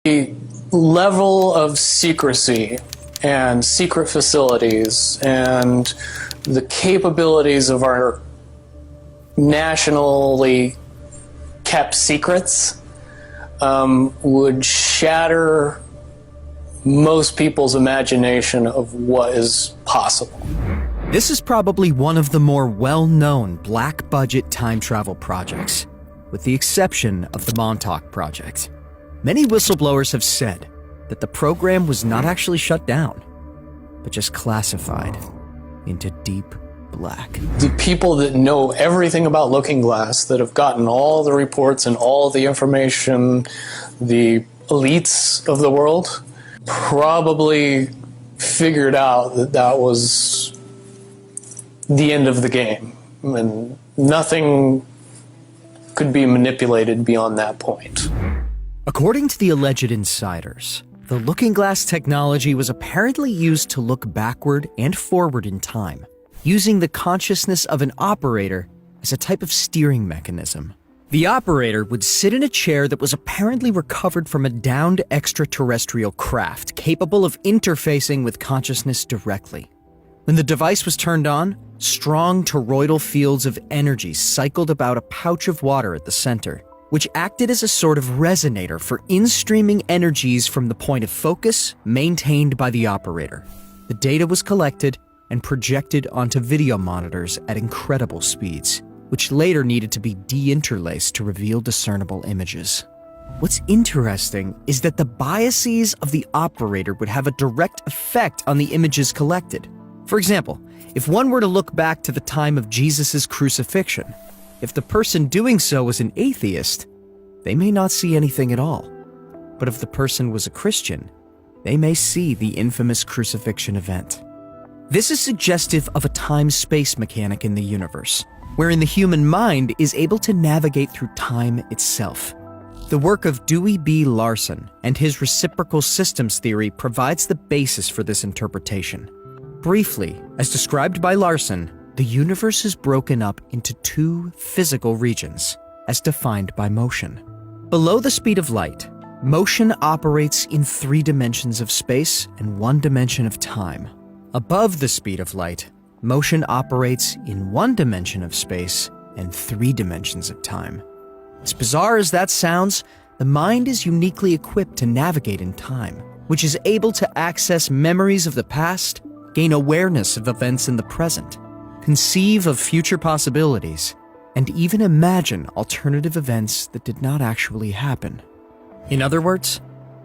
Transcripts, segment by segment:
The level of secrecy and secret facilities and the capabilities of our nationally kept secrets would shatter most people's imagination of what is possible. This is probably one of the more well-known black-budget time travel projects, with the exception of the Montauk Project. Many whistleblowers have said that the program was not actually shut down, but just classified into deep black. The people that know everything about Looking Glass, that have gotten all the reports and all the information, the elites of the world, probably figured out that that was the end of the game, and nothing could be manipulated beyond that point. According to the alleged insiders, the Looking Glass technology was apparently used to look backward and forward in time, using the consciousness of an operator as a type of steering mechanism. The operator would sit in a chair that was apparently recovered from a downed extraterrestrial craft capable of interfacing with consciousness directly. When the device was turned on, strong toroidal fields of energy cycled about a pouch of water at the center, which acted as a sort of resonator for in-streaming energies from the point of focus maintained by the operator. The data was collected and projected onto video monitors at incredible speeds, which later needed to be deinterlaced to reveal discernible images. What's interesting is that the biases of the operator would have a direct effect on the images collected. For example, if one were to look back to the time of Jesus' crucifixion, if the person doing so was an atheist, they may not see anything at all. But if the person was a Christian, they may see the infamous crucifixion event. This is suggestive of a time-space mechanic in the universe, wherein the human mind is able to navigate through time itself. The work of Dewey B. Larson and his reciprocal systems theory provides the basis for this interpretation. Briefly, as described by Larson, the universe is broken up into two physical regions, as defined by motion. Below the speed of light, motion operates in 3 dimensions of space and 1 dimension of time. Above the speed of light, motion operates in 1 dimension of space and 3 dimensions of time. As bizarre as that sounds, the mind is uniquely equipped to navigate in time, which is able to access memories of the past, gain awareness of events in the present, conceive of future possibilities, and even imagine alternative events that did not actually happen. In other words,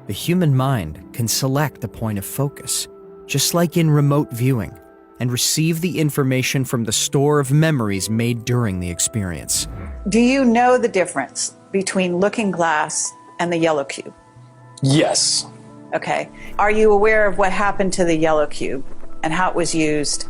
the human mind can select the point of focus, just like in remote viewing, and receive the information from the store of memories made during the experience. Do you know the difference between Looking Glass and the yellow cube? Yes. Okay. Are you aware of what happened to the yellow cube and how it was used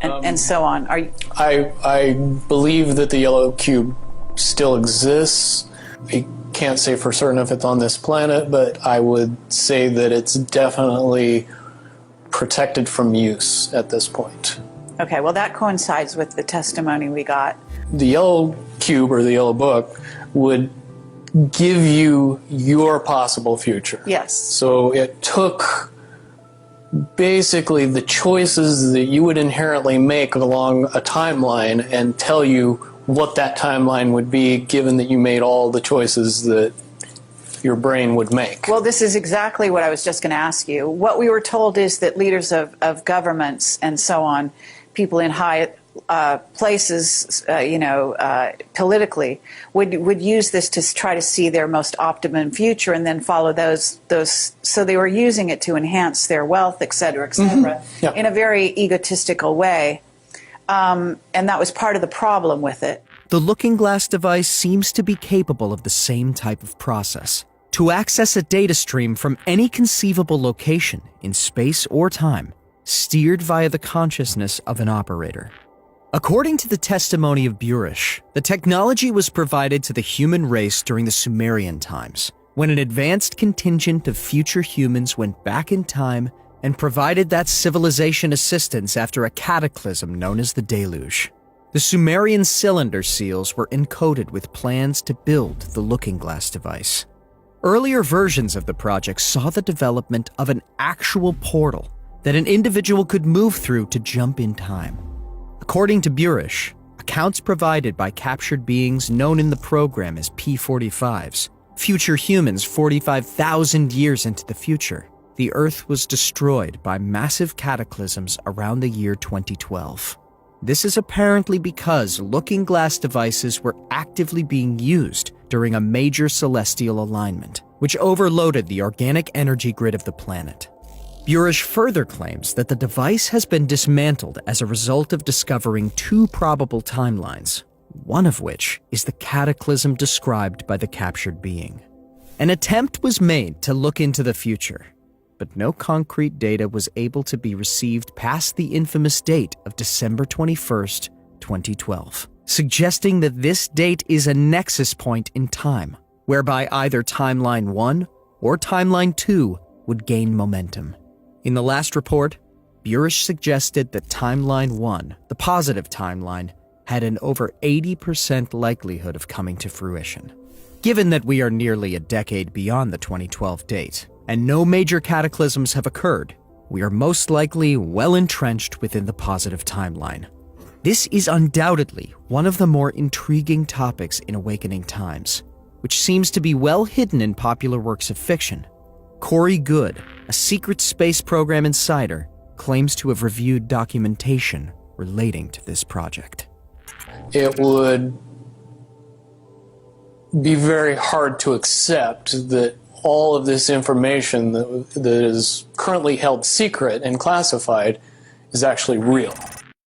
and so on? Are you... I believe that the yellow cube still exists. I can't say for certain if it's on this planet, but I would say that it's definitely protected from use at this point. Okay, well that coincides with the testimony we got. The yellow cube or the yellow book would give you your possible future. Yes. So it took basically the choices that you would inherently make along a timeline and tell you what that timeline would be, given that you made all the choices that your brain would make. Well, this is exactly what I was just going to ask you. What we were told is that leaders of governments and so on, people in high places, politically, would use this to try to see their most optimum future and then follow those. So they were using it to enhance their wealth, et cetera, Yeah. in a very egotistical way. And that was part of the problem with it. The Looking Glass device seems to be capable of the same type of process, to access a data stream from any conceivable location in space or time, steered via the consciousness of an operator. According to the testimony of Burish, the technology was provided to the human race during the Sumerian times, when an advanced contingent of future humans went back in time and provided that civilization assistance after a cataclysm known as the Deluge. The Sumerian cylinder seals were encoded with plans to build the Looking Glass device. Earlier versions of the project saw the development of an actual portal that an individual could move through to jump in time. According to Burish, accounts provided by captured beings known in the program as P-45s, future humans 45,000 years into the future, the Earth was destroyed by massive cataclysms around the year 2012. This is apparently because looking glass devices were actively being used during a major celestial alignment, which overloaded the organic energy grid of the planet. Burish further claims that the device has been dismantled as a result of discovering two probable timelines, one of which is the cataclysm described by the captured being. An attempt was made to look into the future, but no concrete data was able to be received past the infamous date of December 21st, 2012, suggesting that this date is a nexus point in time, whereby either Timeline 1 or Timeline 2 would gain momentum. In the last report, Burish suggested that Timeline 1, the positive timeline, had an over 80% likelihood of coming to fruition. Given that we are nearly a decade beyond the 2012 date, and no major cataclysms have occurred, we are most likely well entrenched within the positive timeline. This is undoubtedly one of the more intriguing topics in Awakening Times, which seems to be well hidden in popular works of fiction. Corey Good, a secret space program insider, claims to have reviewed documentation relating to this project. It would be very hard to accept that all of this information that is currently held secret and classified is actually real.